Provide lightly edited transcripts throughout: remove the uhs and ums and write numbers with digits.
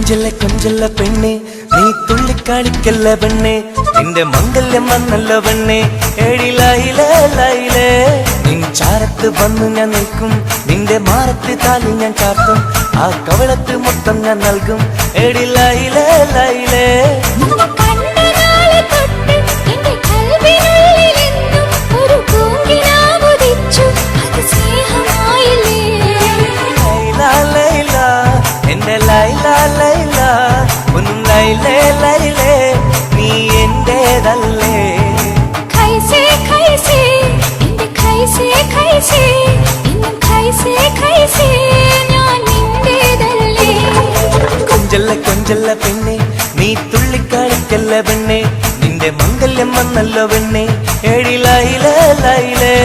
കൊഞ്ചല്ല കൊഞ്ചല്ല പെണ്ണെ നീ തുള്ളിക്കാളിക്കല്ല പെണ്ണെ നിന്റെ മംഗല്യം വന്നല്ല പെണ്ണെ എടി ലൈലേ ലൈലേ നിൻ ചാരത്ത് വന്നു ഞാൻ നിൽക്കും നിന്റെ മാറത്ത് താലി ഞാൻ ചാർത്തും ആ കവളത്ത് മൊത്തം ഞാൻ നൽകും എടി ലൈലേ ലൈലേ ലൈല ലൈല ഒന്നും ലൈലേ ലൈലേ നീ എന്റേതല്ലേ ഖൈസേ ഖൈസേ എന്റെ ഖൈസേ ഖൈസേ ഇന്നും ഖൈസേ ഖൈസേ ഞാൻ നിന്റേതല്ലേ കൊഞ്ചല്ല കൊഞ്ചല്ല പെണ്ണെ നീ തുള്ളിക്കാളിക്കല്ല പെണ്ണെ നിന്റെ മംഗല്യം വന്നല്ലോ പെണ്ണെ എടി ലൈലേ ലൈലേ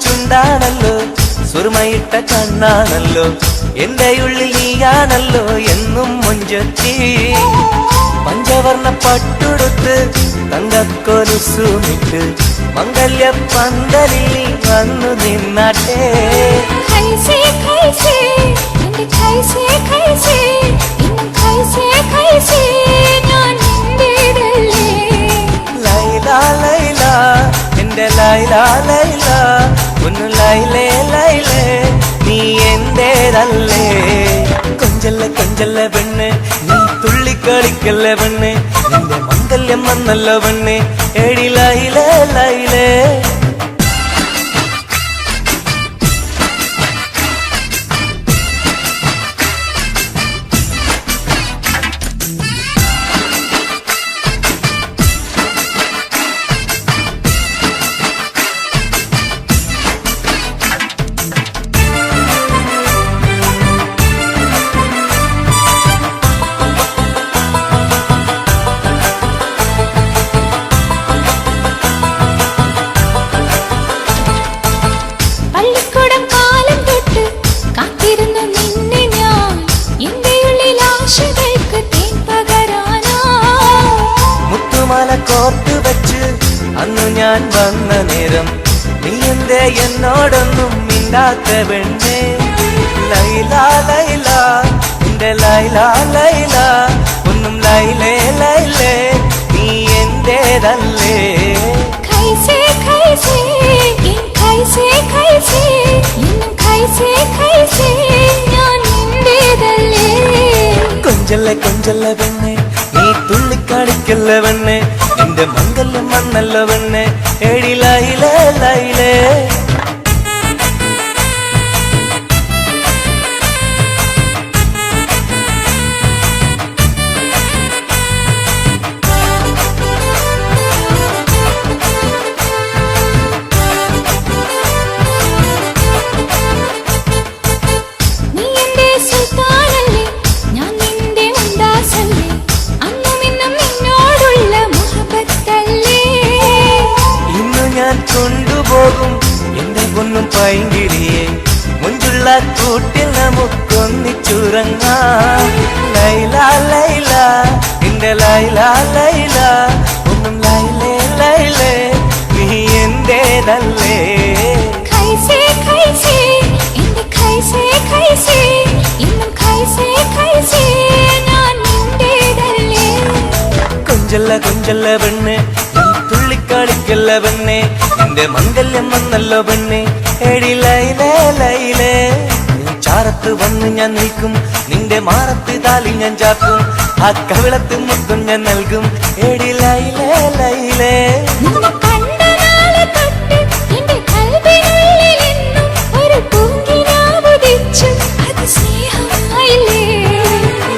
ചുണ്ടാണല്ലോ സുറുമയിട്ട കണ്ണാണല്ലോ എന്റെ ഉള്ളിൽ നീയാണല്ലോ എന്നും മുഞ്ചത്തി പഞ്ചവർണ്ണ പട്ടുടുത്ത് തങ്കക്കൊലുസുമിട്ട് മംഗല്യ പന്തലിൽ നീ വന്നു നിന്നാട്ടെ ഖൈസേ ഖൈസേ എന്റെ ഖൈസേ ഖൈസേ ഇന്നും ഖൈസേ ഖൈസേ ഞാൻ നിന്റേതല്ലേ ലൈല ലൈല എന്റെ ലൈല ലൈല ഒന്ന് ലൈലേ ലൈലേ നീ എന്റേതല്ലേ കൊഞ്ചല്ല കൊഞ്ചല്ല പെണ്ണ് നീ തുള്ളിക്കളിക്കല്ല പെണ്ണ് നിന്റെ മംഗല്യം വന്നല്ലോ പെണ്ണ് എടി ലൈലേ ലൈലേ കോർത്ത് വെച്ച് അന്നു ഞാൻ വന്ന നേരം നീ എന്തേ എന്നോടൊന്നും മിണ്ടാത്ത പെണ്ണേ ലൈല ലൈല എന്റെ ലൈല ലൈല ഒന്നും ലൈലേ ലൈലേ നീ എന്റേതല്ലേ ഖൈസേ ഖൈസേ ഖൈസേ ഖൈസേ ഇന്നും ഖൈസേ ഖൈസേ ഞാൻ നിന്റേതല്ലേ കൊഞ്ചല്ല കൊഞ്ചല്ല പെണ്ണെ നീ തുള്ളിക്കാളിക്കല്ല പെണ്ണെ നിന്റെ മംഗല്യം വന്നല്ലോ പെണ്ണെ എടി ലൈലേ ലൈലേ കൊണ്ടുപോകും എന്റെ പൊന്നും പൈങ്കിളിയെ മുഞ്ചുള്ള കൂട്ടിൽ നമുക്കൊന്നിച്ചുറങ്ങാം ലൈല ലൈല എന്റെ ലൈല ലൈല ഒന്നും ലൈലേ ലൈലേ നീ എന്റേതല്ലേ ഖൈസേ ഖൈസേ എന്റെ ഖൈസേ ഖൈസേ ഇന്നും ഖൈസേ ഖൈസേ ഞാൻ നിന്റേതല്ലേ കൊഞ്ചല്ല കൊഞ്ചല്ല പെണ്ണ് തുള്ളിക്കാളിക്കല്ല പെണ്ണെ നിന്റെ മംഗല്യം വന്നല്ലോ പെണ്ണെ എടി ലൈലേ ലൈലേ നിൻ ചാരത്ത് വന്ന് ഞാൻ നിൽക്കും നിന്റെ മാറത്ത് താലി ഞാൻ ചാർത്തും ആ കവിളത്ത് മുത്തം ഞാൻ നൽകും എടി ലൈലേ ലൈലേ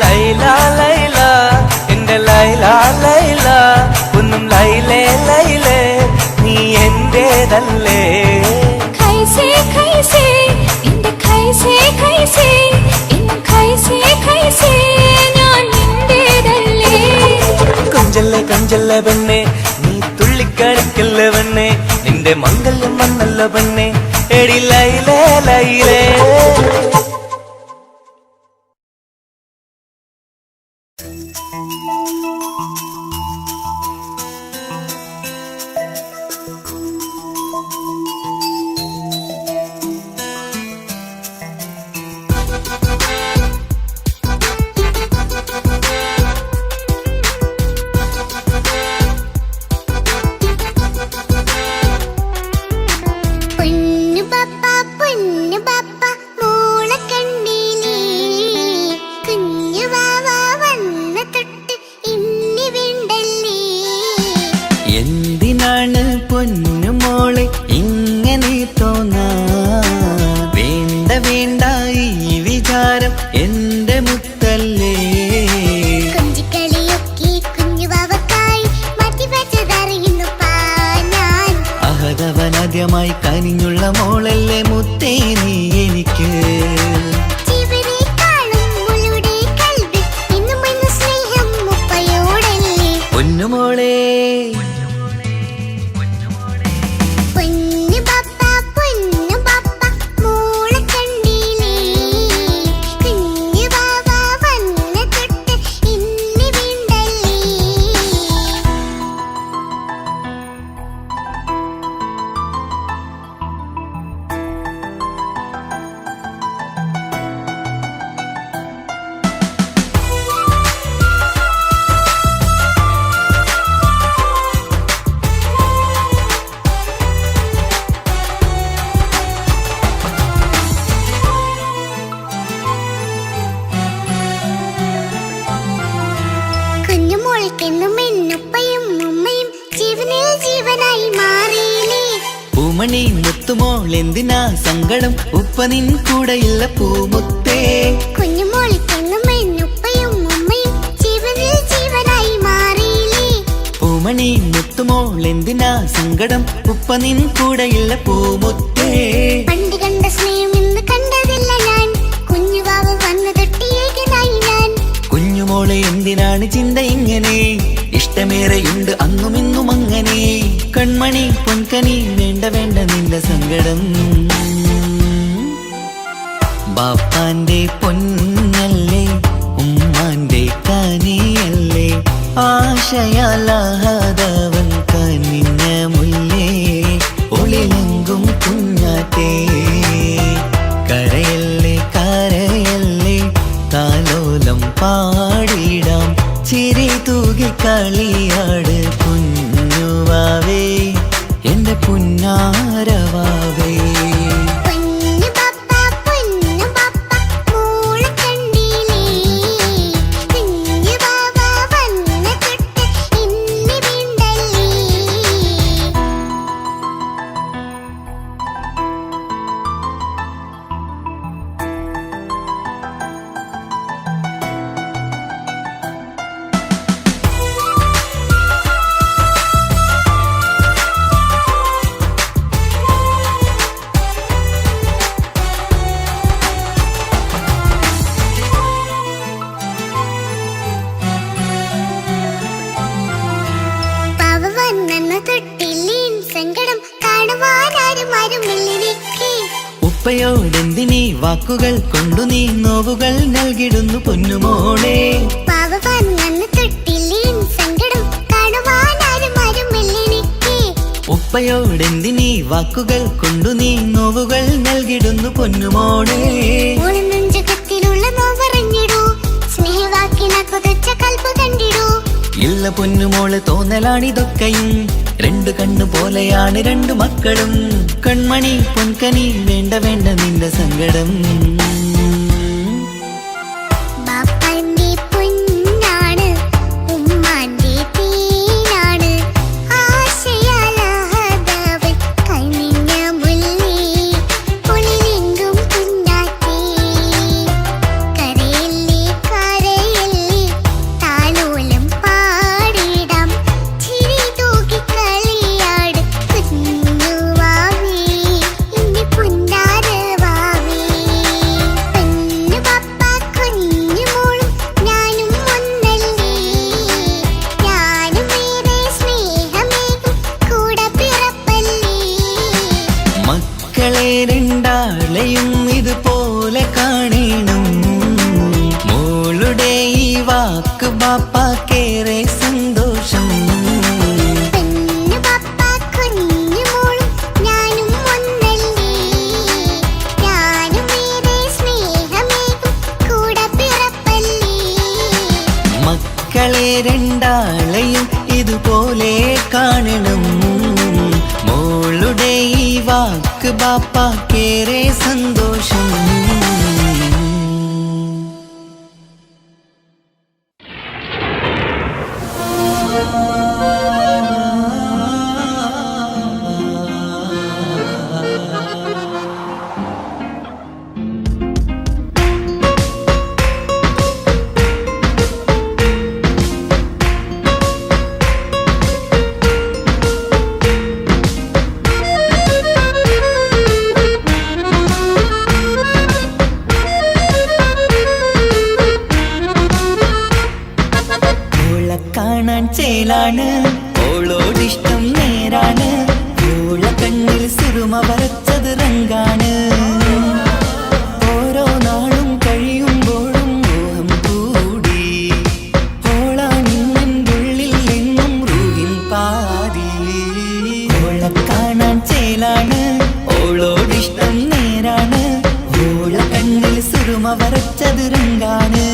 ലൈല ലൈല എന്റെ ലൈല ലൈല ഒന്നും ലൈലേ ലൈലേ നീ എന്റേതല്ലേ ഖൈസേ ഖൈസേ എന്റെ ഖൈസേ ഖൈസേ ഇന്നും ഖൈസേ ഖൈസേ ഞാൻ നിന്റേതല്ലേ കൊഞ്ചല്ല പെണ്ണെ നീ തുള്ളിക്കളിക്കല്ല പെണ്ണെ നിന്റെ മംഗല്യം വന്നല്ല പെണ്ണെ എടി ലൈലേ ലൈലേ എന്തിനാണ് പൊന്നുമോളെ ഇങ്ങനെ തോന്നാ വേണ്ട വേണ്ട ഈ വിചാരം എന്റെ മുത്തല്ലേ അഹതവനാദ്യമായി കനിഞ്ഞുള്ള മോളല്ലേ മുത്തേ നീ എനിക്ക് പൊന്നുമോളെ പൂമണി മുത്തുമോൾ എന്തിനാ സങ്കടം ഉപ്പ നിൻ കൂടെയില്ല പൂമുത്തേ പൂമണി മുത്തുമോൾ എന്തിനാ സങ്കടം ഉപ്പ നിൻ കൂടെയില്ല പൂമുത്തേ പണ്ട് കണ്ട സ്നേഹം ഇന്ന് കണ്ടതില്ല ഞാൻ കുഞ്ഞുവാവ വന്നു തൊട്ടിയേകനായി ഞാൻ കുഞ്ഞുമോളെ എന്തിനാണ് ചിന്ത ഇങ്ങനെ ഇഷ്ടമേറെയുണ്ട് അന്നും ഇന്നും അങ്ങനെ കൺമണി പൊൻകനി വേണ്ട വേണ്ട നിന്റെ സങ്കടം ബാപ്പാന്റെ പൊന്നല്ലേ ഉമ്മാന്റെ കനിയല്ലേ ആശയാലാഹതവൻ കനിഞ്ഞ മുല്ലേ ഒളിലെങ്കും കുഞ്ഞാറ്റേ കരയല്ലേ കരയല്ലേ താലോലം പാടിടാം ചിരി തൂകി കളിയാട് കുഞ്ഞുവാവേ എന്റെ പുന്നാരവാവേ ഉപ്പയോടെന്തിനീ വാക്കുകൾ കൊണ്ടു നീ നോവുകൾ നൽകിടുന്നു പൊന്നുമോളെ ഉപ്പയോടെന്തിനീ വാക്കുകൾ കൊണ്ടു നീ നോവുകൾ നൽകിടുന്നു പൊന്നുമോളെ ഇല്ല പൊന്നുമോള് തോന്നലാണിതൊക്കെയും രണ്ടു കണ്ണു പോലെയാണ് രണ്ടു മക്കളും കൺമണി പൊൻകനി വേണ്ട വേണ്ട നിന്റെ സങ്കടം ബാപ്പാക്കേറെ സന്തോഷം. പെണ്ണു പപ്പ കുഞ്ഞു മോളും ഞാനും ഒന്നല്ലേ, ഞാനും ഏറെ സ്നേഹമേകും കൂടെ പിറപ്പല്ലേ. മക്കളെ രണ്ടാളെയും ഇതുപോലെ കാണണം. മോളുടെ ഈ വാക്ക് ബാപ്പാക്കേറെ സന്തോഷം. കാണാൻ ചേലാണ്, ഓളോടിഷ്ടം നേരാണ്. ഓള കണ്ണിൽ സുറുമ വരച്ചത് റങ്കാണ്. ഓരോ നാളും കഴിയുമ്പോഴും മോഹം കൂടി. ഓളാണിന്നുള്ളിൽ എന്നും റൂഹിൻ പാതി. ഓള കാണാൻ ചേലാണ്, ഓളോടിഷ്ടം നേരാണ്. ഓള കണ്ണിൽ സുറുമ വരച്ചത് റങ്കാണ്.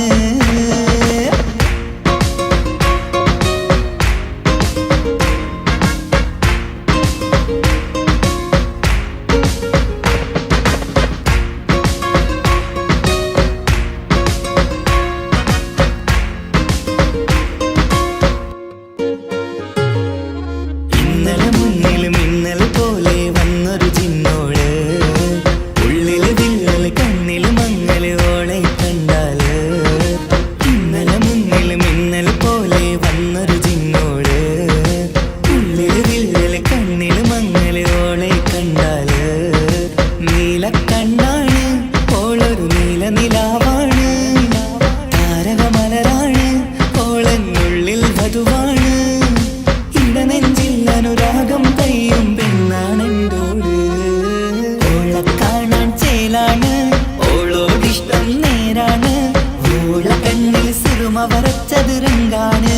വരച്ചത് രംഗാണ്.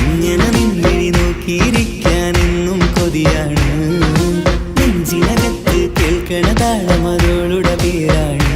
ഇങ്ങനെ നിന്നിഴി നോക്കിയിരിക്കാനെന്നും കൊതിയാണ്. നെഞ്ചിനകത്ത് കേൾക്കണ താളമതോളുടെ പേരാണ്.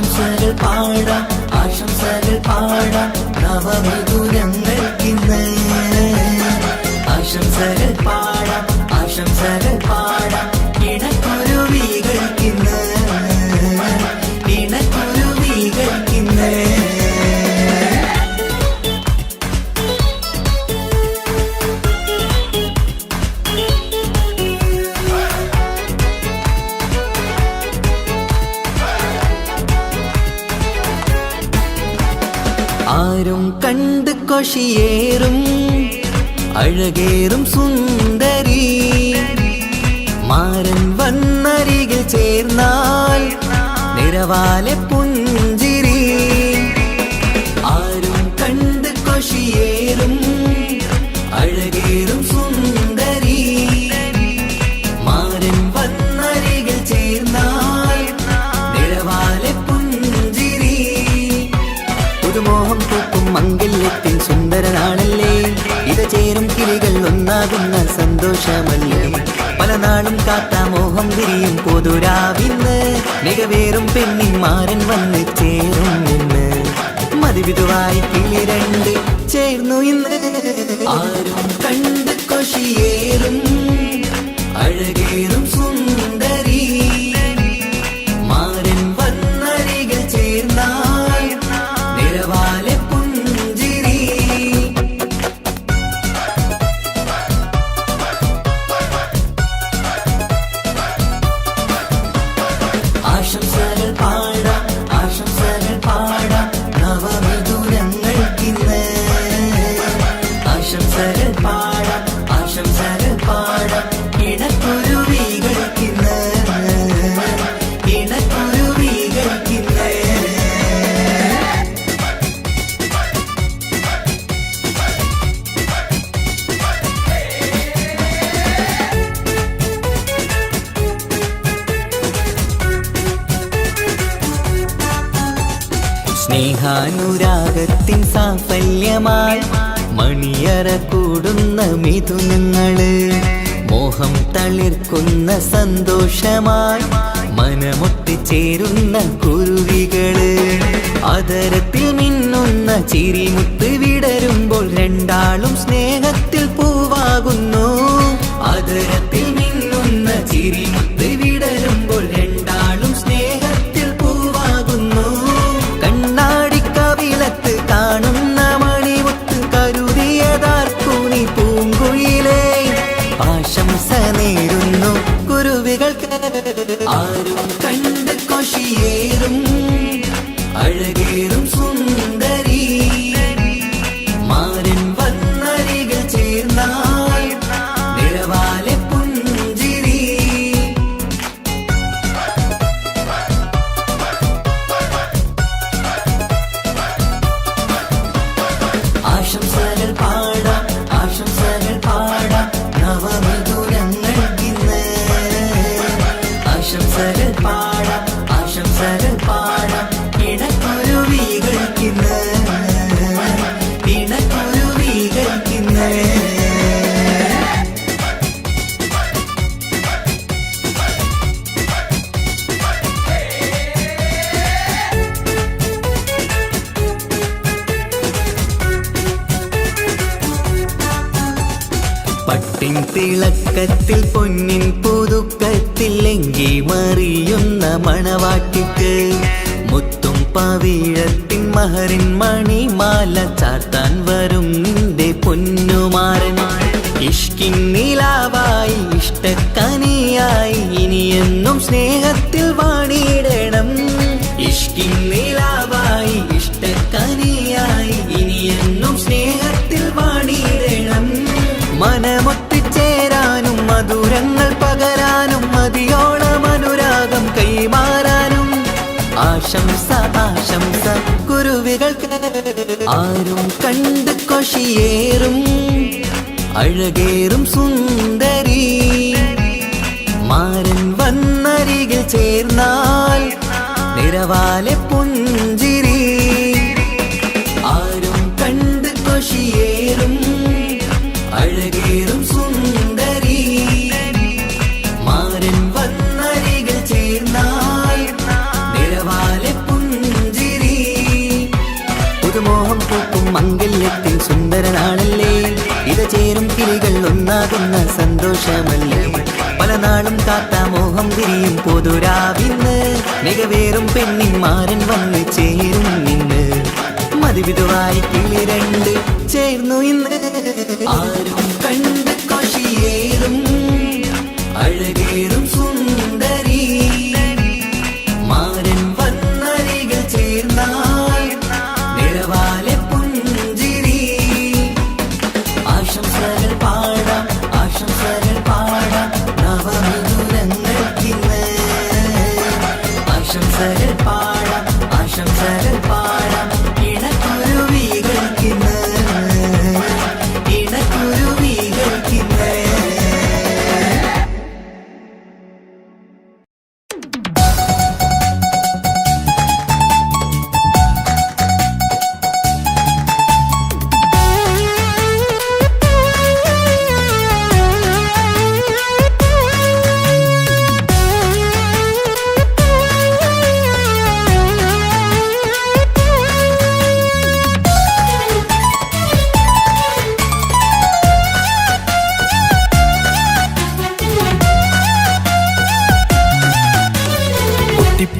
ആശംസകൾ പാടാം ആശംസകൾ പാടാം നവമിഥുനങ്ങൾക്കിന്ന് ആശംസകൾ പാടാം ആശംസകൾ പാടാം ഇണക്കുരുവികൾക്കിന്ന് ഇണക്കുരുവികൾക്കിന്ന് ആരും കണ്ട് കൊഷിയേറും അഴകേറും സുന്ദരി മാരൻ വന്നരികിൽ ചേർന്നാൽ നിറവാലെ പുഞ്ചിരി ആരും കണ്ട് കൊഷിയേറും അഴകേറും സുന്ദരി മാരൻ വന്നരികിൽ ചേർന്നാൽ നിറവാലെ പുഞ്ചിരി പുതുമോഹം പൂക്കും മംഗല്യത്തിൻ സുന്ദരനാണല്ലേ ഇത് ചേരും കിളികൾ ഒന്നാകുന്ന സന്തോഷമല്ലേ പല നാളും കാത്ത മോഹം വിരിയും പൊതുരാവിന്ന് മികവേറും പെണ്ണിന്മാരൻ വന്ന് ചേരും ഇന്ന് മതിവിധുവായി കിളി രണ്ട് ചേർന്നു ഇന്ന് ആരും കണ്ട് കൊഷിയേറും അഴകേറും സുന്ദരി മാരൻ വന്നരികിൽ ചേർന്നാൽ നിറവാലെ പുഞ്ചിരി ആശംസകൾ പാടാം ആശംസകൾ പാടാം നവമിഥുനങ്ങൾക്കിന്ന് ആശംസകൾ പാടാം ആശംസകൾ പാടാം ഇണക്കുരുവികൾക്കിന്ന് ഇണക്കുരുവികൾക്കിന്ന് സ്നേഹാനുരാഗത്തിൻ സാഫല്യമായി മണിയറ കൂടുന്ന മിഥുനങ്ങള് മോഹം തളിർക്കുന്ന സന്തോഷമായി മനമൊട്ടിച്ചേരുന്ന കുരുവികള് അതരത്തിൽ മിന്നുന്ന ചിരിമുത്ത് വിടരുമ്പോൾ രണ്ടാളും സ്നേഹത്തിൽ പൂവാകുന്നു അതരത്തിൽ മിന്നുന്ന ചിരിമുത്ത് വിടരുമ്പോൾ രണ്ടാളും സ്നേഹത്തിൽ പൂവാകുന്നു കണ്ണാടിക്കവിളത്ത് കാണുന്ന മണിമുത്ത് കരുതിയതാർക്കൂനി പൂങ്കുയിലേ ആശംസ നേരുന്നു കുരുവികൾക്ക് ആരും കണ്ട് കൊഷിയേറും അഴകേറും സുന്ദരി മാരൻ വന്നരികിൽ ചേർന്നാൽ നിറവാലെ പുഞ്ചിരി ആശംസകൾ പാടാം ആശംസകൾ പാടാം നവമിഥുനങ്ങൾക്കിന്ന് ആശംസകൾ പാടാം ആശംസകൾ പാടാം ഇണക്കുരുവികൾക്കിന്ന് ഇണക്കുരുവികൾക്കിന്ന് പട്ടിൻ തിളക്കത്തിൽ പൊന്നിൻ പുതുക്കത്തിൽ എങ്കി മറിയുന്ന മണവാട്ടിക്ക് മുത്തും പവിഴത്തിൻ മഹറിൻ മണിമാല ചാർത്താൻ വരും നിന്റെ പൊന്നുമാരൻ ഇഷ്കിൻ നിലാവായി ഇഷ്ടക്കനിയായി ഇനിയെന്നും സ്നേഹത്തിൽ വാണിയിടണം ഇഷ്കിൻ നിലാവായി ഇഷ്ടക്കനിയായി ഇനിയെന്നും സ്നേഹത്തിൽ വാണിയിടണം മനമൊത്തിച്ചേരാനും മധുരങ്ങൾ പകരാനും മതിയോളം അനുരാഗം കൈമാറാനും ആശംസ ആശംസ കുരുവികൾക്ക് ആരും കണ്ട് കൊഷിയേറും അഴകേറും സുന്ദരി മാരൻ വന്നരികിൽ ചേർന്നാൽ നിറവാലെ പുഞ്ചിരി ആരും കണ്ട് കൊഷിയേറും അഴകേറും സുന്ദരി മാരൻ വന്നരികിൽ ചേർന്നാൽ നിറവാലെ പുഞ്ചിരി സുന്ദര നാളല്ലേ ഇത ചേരും കിളികൾ ഒന്നാകുന്ന സന്തോഷമല്ലേ പല നാളും കാത്ത മോഹം തിരിയും പൊതുരാവിന്ന് മികവേറും പെണ്ണിന്മാരൻ വന്ന് ചേരും നിന്ന് മതിവിധുവായി കിളി രണ്ട് ചേർന്നു ഇന്ന് ആരും കണ്ട് കൊഷിയേറും അഴകേറും സുന്ദരി മാരൻ വന്നരികൾ ചേർന്നാൽ നിറവാലെ പുഞ്ചിരി ആശംസകൾ പാടാം നവമിഥുനങ്ങൾക്കിന്ന് ആശംസകൾ പാടാം ഇണക്കുരുവികൾക്കിന്ന്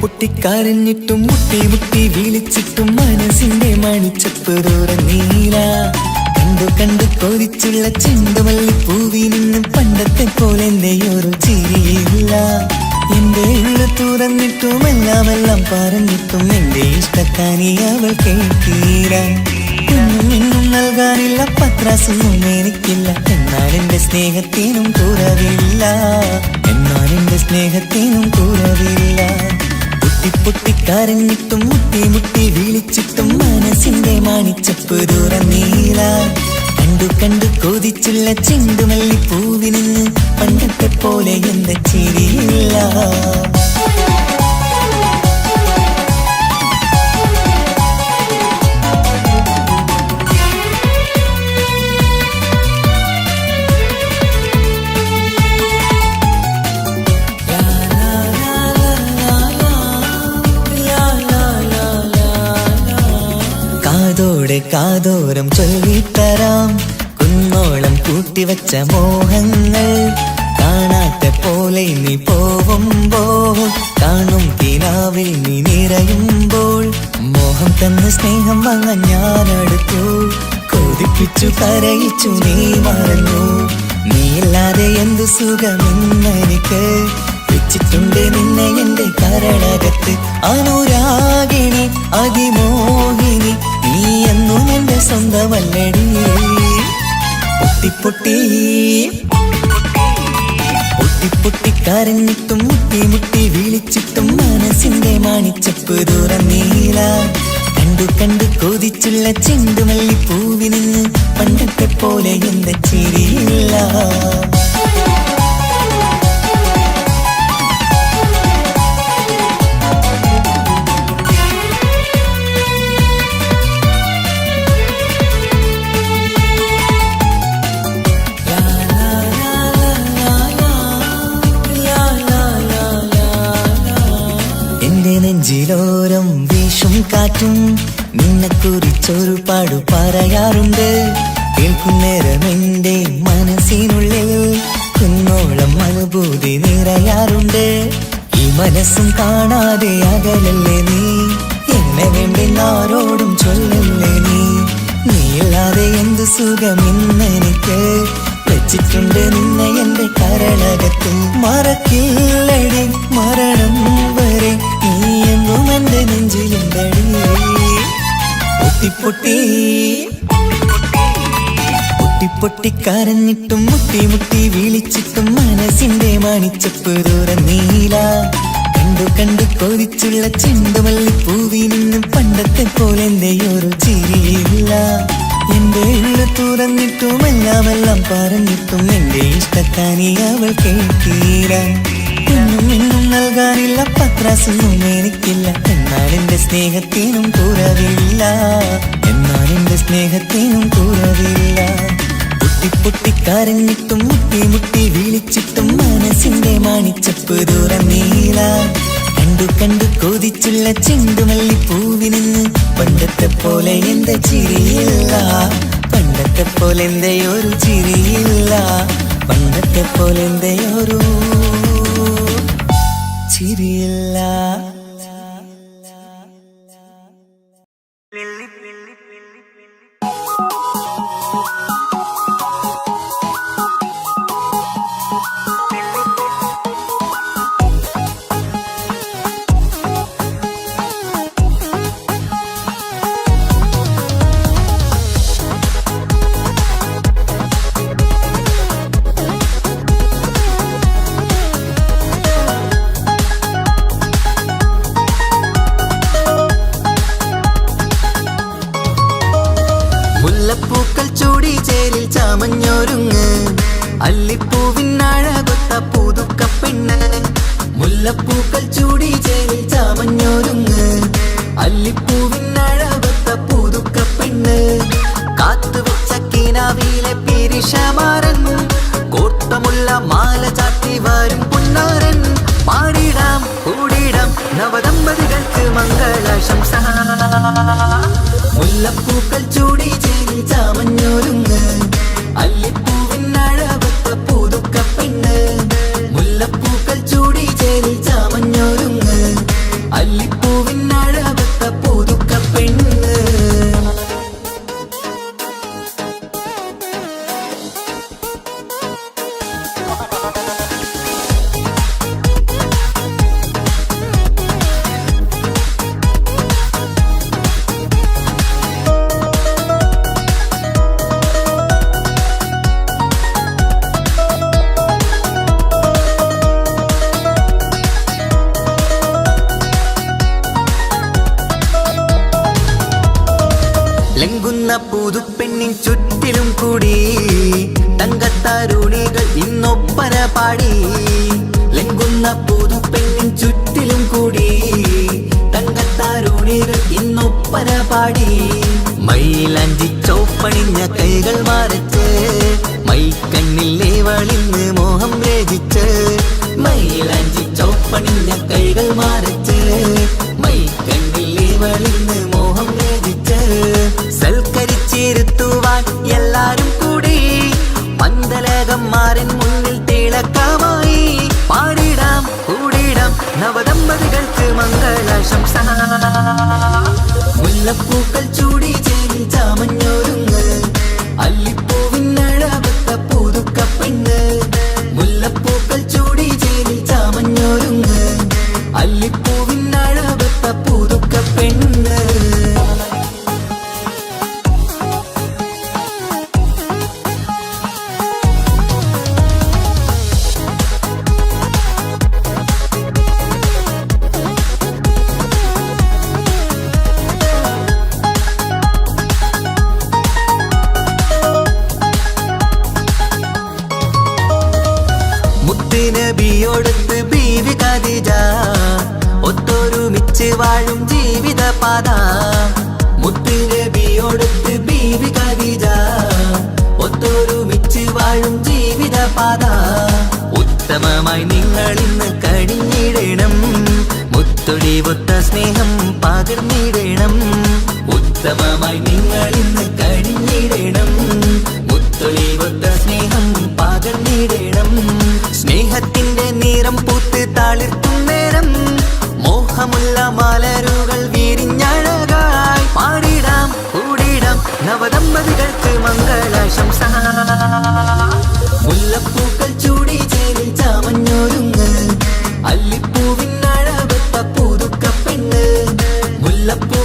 പൊട്ടിക്കരഞ്ഞിട്ടും മുട്ടി മുട്ടി വിളിച്ചിട്ടും മനസ്സിന്റെ മണിച്ചപ്പ് തുറന്നീല കണ്ടു കൊതിച്ചുള്ള ചെണ്ടുമല്ലി പൂവി നിന്നും പണ്ടത്തെ പോലെ എന്റെയൊരു ചിരിയില്ല എന്റെ ഉള്ളു തുറന്നിട്ടും എല്ലാം പറഞ്ഞിട്ടും എന്റെ ഇഷ്ടക്കാനി അവൾ കേട്ടീര ഒന്നും നൽകാനില്ല പത്രാസൊന്നും എനിക്കില്ല എന്നാൽ എന്റെ സ്നേഹത്തിനും കുറവില്ല പൊട്ടിക്കരഞ്ഞിട്ടും മുട്ടി വിളിച്ചിട്ടും മനസ്സിന്റെ മാണിച്ചപ്പ് തുറന്നീല കണ്ടു കൊതിച്ചുള്ള ചെണ്ടുമല്ലി പൂവിന് പണ്ടത്തെ പോലെ എന്താ ചിരിയില്ല കാതോരം ചൊല്ലിത്തരാം കുന്നോളം കൂട്ടിവച്ച മോഹങ്ങൾ കാണാത്ത പോലെ നീ പോവുമ്പോൾ കാണും കിനാവിൽ നീ നിറയുമ്പോൾ മോഹം തന്ന സ്നേഹം വാങ്ങാൻ ഞാനടുത്തു കൊതിപ്പിച്ചു കരയിച്ചു നീ മറന്നു നീയില്ലാതെ എന്തു സുഖമെന്നെനിക്ക് വെച്ചിട്ടുണ്ട് നിന്നെ എന്റെ കരളകത്ത് അനുരാഗിണി അതിമോഹിനി നീ എന്നും എന്റെ സ്വന്തമല്ലടി പൊട്ടിക്കരഞ്ഞിട്ടും മുട്ടി വിളിച്ചിട്ടും മനസ്സിന്റെ മാണിച്ചപ്പ് തുറന്നീല കണ്ടു കൊതിച്ചുള്ള ചെണ്ടുമല്ലി പൂവിന് പണ്ടത്തെ പോലെ എന്താ ചിരിയില്ല നെഞ്ചിലോരം വീശും കാറ്റും നിന്നെക്കുറിച്ചൊരു പാടു പറയാറുണ്ട് കേൾക്കുന്നേരം എന്റെ മനസ്സിനുള്ളിൽ കുന്നോളം അനുഭൂതി നിറയാറുണ്ട് ഈ മനസ്സും കാണാതെ അകലല്ലേ നീ എന്നെ വേണ്ടെന്നാരോടും ചൊല്ലല്ലേ നീയില്ലാതെ എന്തു സുഖമെന്നെനിക്ക് വെച്ചിട്ടുണ്ട് നിന്നെ എന്റെ കരളകത്ത് മറക്കില്ലടി മരണം വരെ നീ എന്നും എന്റെ നെഞ്ചിലുണ്ടടി പൊട്ടിക്കരഞ്ഞിട്ടും മുട്ടി വിളിച്ചിട്ടും മനസ്സിന്റെ മാണിച്ചപ്പ് തുറന്നീല കണ്ടു കൊതിച്ചുള്ള ചെണ്ടുമല്ലി പൂവി നിന്നും പണ്ടത്തെ പോലെ എന്റെയൊരു ചിരിയില്ല എന്റെ ഉള്ളു തുറന്നിട്ടും എല്ലാം പറഞ്ഞിട്ടും എന്റെ ഇഷ്ടക്കാനി അവൾ കേട്ടീര ഒന്നും നൽകാനില്ല പത്രാസൊന്നും എനിക്കില്ല എന്നാൽ എന്റെ സ്നേഹത്തിനും കുറവില്ല പൊട്ടിക്കരഞ്ഞിട്ടും മുട്ടി വിളിച്ചിട്ടും മനസ്സിന്റെ മാണിച്ചപ്പ് തുറന്നീല കണ്ടു കൊതിച്ചുള്ള ചെണ്ടുമല്ലി പൂവിന് പണ്ടത്തെ പോലെ എന്താ ചിരിയില്ല പണ്ടത്തെ പോലെ എന്തെയൊരു ചിരിയില്ല, പണ്ടത്തെ പോലെ എന്തെയൊരു ചിരിയില്ല. മുല്ലപ്പൂക്കൾ ചൂടി ചേരിൽ ചാമഞ്ഞൊരുങ്ങ്, അല്ലിപ്പൂവിനഴകൊത്ത പുതുക്കപ്പെണ്ണ്. മുല്ലപ്പൂക്കൾ ചൂടി ചേരിൽ ചാമഞ്ഞൊരുങ്ങ്, അല്ലിപ്പൂവിനഴകൊത്ത പുതുക്കപ്പെണ്ണ്. കാത്തുവെച്ച കിനാവിലെ പിരിശമാരൻ, കോർത്തമുള്ള മാല ചാത്തി വരും പുന്നാരൻ. പാടിടാം കൂടിടാം നവദമ്പതികൾക്ക് മംഗളാശംസ. മുല്ലപ്പൂക്കൾ ചൂടി ചേരി ചാമഞ്ഞൊരുങ്ങ്, അല്ലിപ്പൂവിനഴകൊത്ത പുതുക്കപ്പെണ്ണ്. മുല്ലപ്പൂക്കൾ ചൂടി ചേരി ചാമഞ്ഞൊരുങ്ങ്, അല്ലിപ്പൂവിനഴകൊത്ത പുതുക്കപ്പെണ്ണ്. ലംഘുന്ന പുതുപ്പെണ്ണിൻ ചുറ്റിലും കൂടി തങ്കത്താരുണികൾ ഇന്നൊപ്പന പാടി. ലംഘുന്ന പുതുപ്പെണ്ണിൻ ചുറ്റിലും കൂടി തങ്കത്താരുണികൾ ഇന്നൊപ്പന പാടി. മൈലാഞ്ചി ചോപ്പണിഞ്ഞ കൈകൾ മറച്ച്, മൈക്കണ്ണിൽ വളിന്ന് മോഹം രചിച്ച്. മൈലാഞ്ചി ചോപ്പണിഞ്ഞ കൈകൾ മറച്ച്, മൈക്കണ്ണിൽ വളിന്ന് മോഹം രചിച്ച്. സൽക്കരിച്ചിരുത്തുവാൻ എല്ലാരും കൂടി പന്തലകന്മാരൻ മുന്നിൽ തിളക്കമായി. പാടിടാം കൂടിടാം നവദമ്പതികൾക്ക് മംഗളാശംസ. മുല്ലപ്പൂക്കൾ ചൂടി ചേരി ചാമഞ്ഞൊരുങ്ങ്, അല്ലിപ്പൂവിനഴകൊത്ത പുതുക്കപ്പെണ്ണ്. മുല്ലപ്പൂക്കൾ ചൂടി ചേരി ചാമഞ്ഞൊരുങ്ങ്, അല്ലിപ്പൂവിനഴകൊത്ത പുതുക്കപ്പെണ്ണ്. നബിയോടൊത്ത് ബീവി ഖദീജ, ഒത്തൊരുമിച്ച് വാഴും ജീവിതപാത. മുത്ത് നബിയോടൊത്ത് ബീവി ഖദീജ, ഒത്തൊരുമിച്ച് വാഴും ജീവിതപാത. ഉത്തമമായി നിങ്ങൾ ഇന്ന് കഴിഞ്ഞിടണം, മുത്തൊടിവൊത്ത സ്നേഹം പകർന്നിടണം. ഉത്തമമായി നിങ്ങൾ ഇന്ന് കഴിഞ്ഞിടണം, മുത്തൊടിവൊത്ത സ്നേഹം പകർന്നിടണം. സ്നേഹത്തിന്റെ നിറം പൂത്ത് താളിർത്തും നേരം, മോഹമുള്ള മലരുകൾ വിരിഞ്ഞഴകായി. പാടിടാം കൂടിടാം നവദമ്പതികൾക്ക് മംഗളാശംസ. മുല്ലപ്പൂക്കൾ ചൂടി ചേരി ചാമഞ്ഞൊരുങ്ങ്, അല്ലിപ്പൂവിനഴകൊത്ത പുതുക്കപ്പെണ്ണ്. മുല്ലപ്പൂ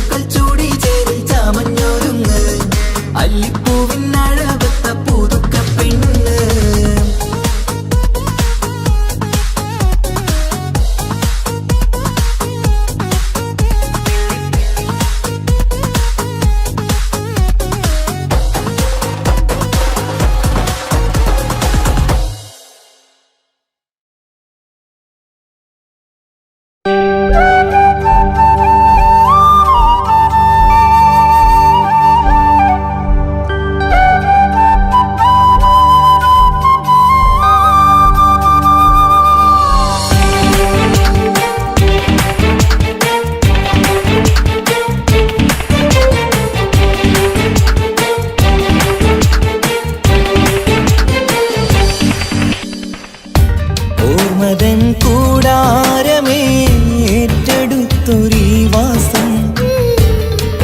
വാസം.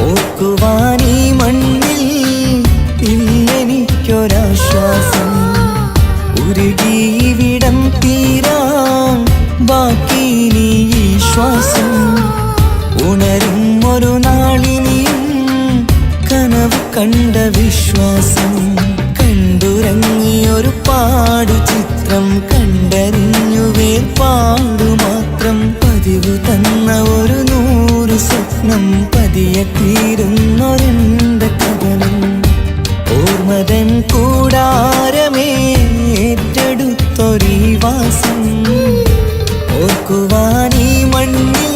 ഓർക്കുവാനീ മണ്ണിൽ ഇല്ലെനിക്കൊരാശ്വാസം. ഉരുകിയിവിടം തീരാൻ ബാക്കി നീ ഈ ശ്വാസം. ഉണരും ഒരു നാളിനിയും കനവ് കണ്ട വിശ്വാസം. കണ്ടുറങ്ങിയൊരു പാടു ചിത്രം കണ്ടറിഞ്ഞു വേർപാടു മാത്രം. പതിവ് തന്ന ഒരു 100 സ്വപ്നം പതിയെ തീരുന്നൊരെന്റെ കഥനം. ഓർമ്മതൻ കൂടാരമേ ഏറ്റെടുത്തൊരീ വാസം. ഓർക്കുവാനീ മണ്ണിൽ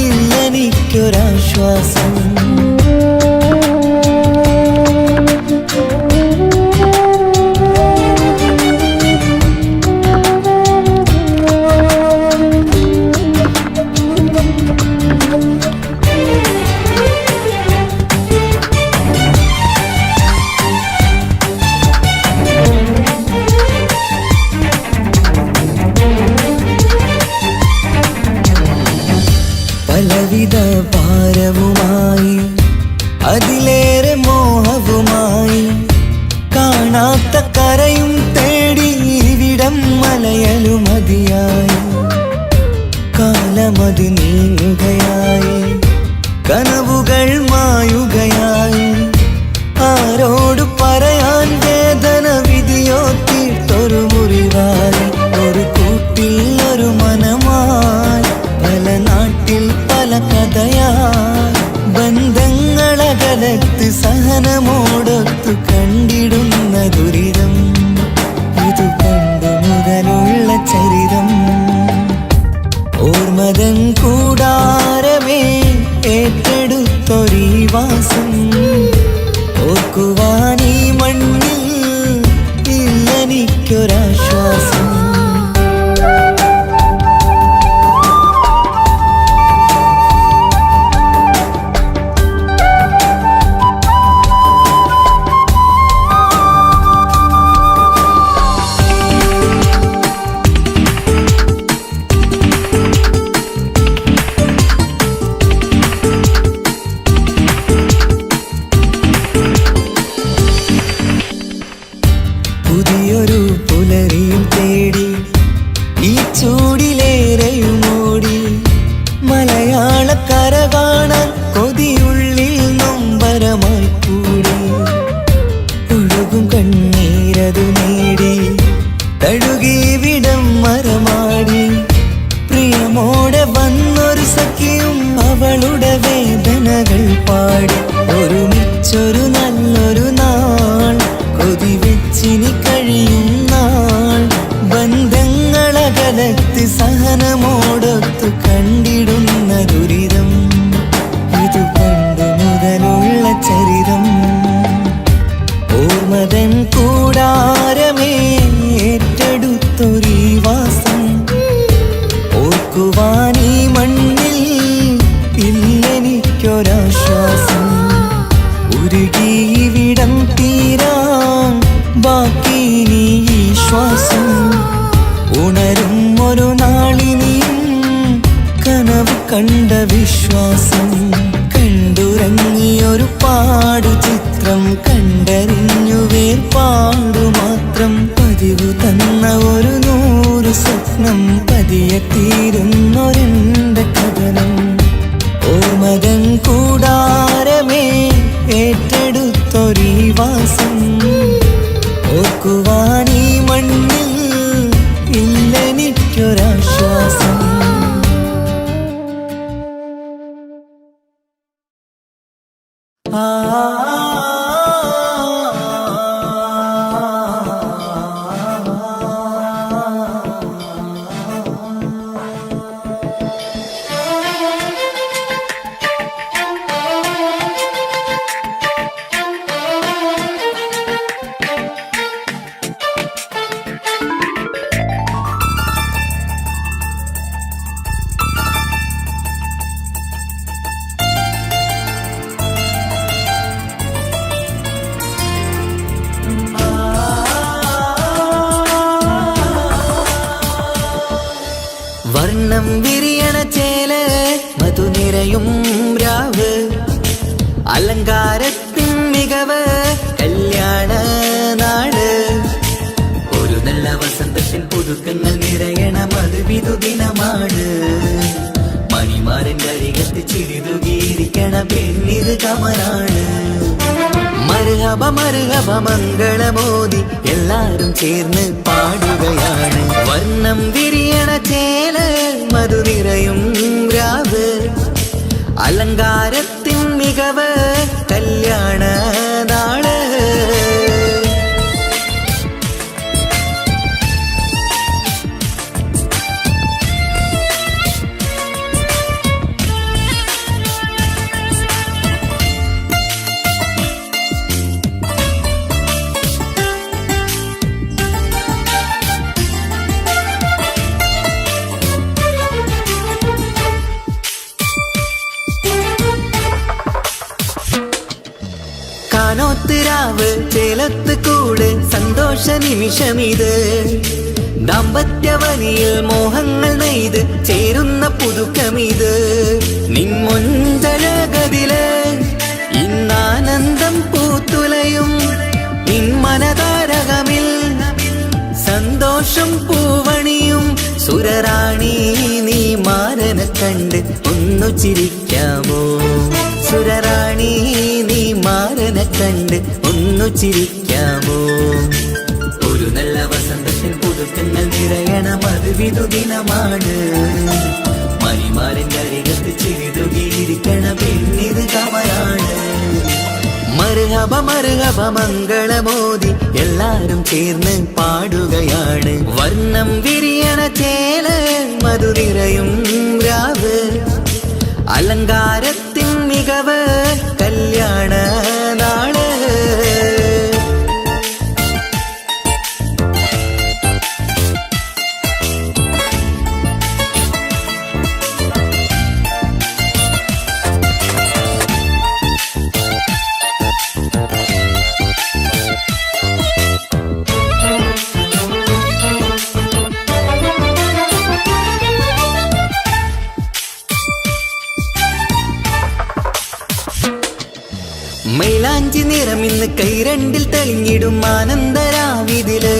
ഇല്ലെനിക്കൊരാശ്വാസം. പലവിധ ഭാരവുമായി അതിലേറെ മോഹവുമായി കാണാത്ത കരയും തേടി ഇവിടം മലയലു മതിയായി. കാലമത് നീങ്ങുകയായി കനവുകൾ മായുകയായി. ആരോട് പറയാൻ വേദന വിധിയോ തീർത്തൊരു മുറിവായി. ഒരു കൂട്ടിൽ ഒരു മനമായി പല നാട്ടിൽ പല കഥയായി. ബന്ധങ്ങളകലത്ത് സഹനമോടൊത്തു കണ്ടിടുന്ന ദുരിതം. ഇതു പണ്ടു മുതലുള്ള ചരിതം. ഓർമ്മതൻ കൂടാരമേ ഏറ്റെടുത്തൊരീ വാസം. ഓർക്കുവാനീ മണ്ണിൽ ഇല്ലെനിക്കൊരാശ്വാസം. പുതിയൊരു പുലരിയും തേടി ഈ ചൂടിലേറെയുമോടി. മലയാളക്കര കാണാൻ കൊതിയുള്ളിൽ നൊമ്പരമായി കൂടി. ഒഴുകും കണ്ണീരതു നേടി തഴുകി വിടം മരമാടി. പ്രിയമോടെ വന്നൊരു സഖിയും അവളുടെ വേദനകൾ പാടി. ഒരുമിച്ചൊരു നല്ലൊരു നാൾ കൊതി വെച്ചിനി കഴിയും നാൾ. ബന്ധങ്ങളകലത്ത് സഹനമോടൊത്തു കണ്ടിടുന്ന ദുരിതം. ഇതു പണ്ടു മുതലുള്ള ചരിതം. ഓർമ്മതൻ കൂടാരമേ ഏറ്റെടുത്തൊരീ വാസം. ഓർക്കുവാനീ മണ്ണിൽ ഇല്ലെനിക്കൊരാശ്വാസം. ഉരുകിയിവിടം തീരാൻ ബാക്കി നീ ഈ ശ്വാസം. ഉണരും ഒരു നാളിനിയും കനവ് കണ്ട വിശ്വാസം. കണ്ടുറങ്ങിയൊരു പാടു ചിത്രം കണ്ടറിഞ്ഞു വേർപാടു മാത്രം. പതിവ് തന്ന ഒരു 100 സ്വപ്നം പതിയെ തീരുന്നൊരെന്റെ കഥനം. ഓർമ്മതൻ കൂടാരമേ ഏറ്റെടുത്തൊരീ വാസം. ഓർക്കുവാനീ മണ്ണിൽ ഇല്ലെനിക്കൊരാശ്വാസം. ആ നിറയും രാവ് അലങ്കാരത്തിൻ മികവ് കല്യാണ നാട് ഒരു നല്ല വസന്തത്തിൽ പുതുക്കങ്ങൾ നിറയണം അത് വിധുദിനമാണ് മണിമാരന്റെ അരികത്ത് ചിരിതുകീരിക്കണ പെണ്ണിത് കമലാണ് മർഹബ മർഹബ മംഗളമോദി എല്ലാരും ചേർന്ന് പാടുകയാണ് വർണ്ണം വിരിയണ ചേല മധു നിറയും രാവ് അലങ്കാരത്തിൻ മികവ് കല്യാണ നാള് കാനോത്തിരാവ് ചേലത്ത് കൂട് സന്തോഷ നിമിഷമിത് ദാമ്പത്യവനിയിൽ മോഹങ്ങൾ നെയ്ത് ചേരുന്ന പുതുക്കമിത് നിൻമൊഞ്ചഴകതില് ഇന്നാനന്ദം പൂത്തുലയും നിൻ മനതാരകമിൽ സന്തോഷം പൂവണിയും സുരറാണി നീ മാരനെ കണ്ട് ഒന്നു ചിരിക്കാമോ സുരറാണി നീ മാരനെ കണ്ട് ഒന്നു ചിരിക്കാമോ ഒരു നല്ല വസന്തത്തിൽ പുതുക്കങ്ങൾ നിറയണം അത് വിധുദിനമാണ് മണിമാരന്റെ അരികത്ത് ചിരിതുകീരിക്കണ പെണ്ണിത് കമലാണ് മർഹബ മർഹബ മംഗളമോദി എല്ലാരും ചേർന്ന് പാടുകയാണ് വർണ്ണം വിരിയണ ചേല മധു നിറയും രാവ് അലങ്കാരത്തിൻ മികവ് കല്യാണ നാള് മൈലാഞ്ചി നിറമിന്ന് കൈരണ്ടിൽ തെളിഞ്ഞിടും ആനന്ദരാവിതില്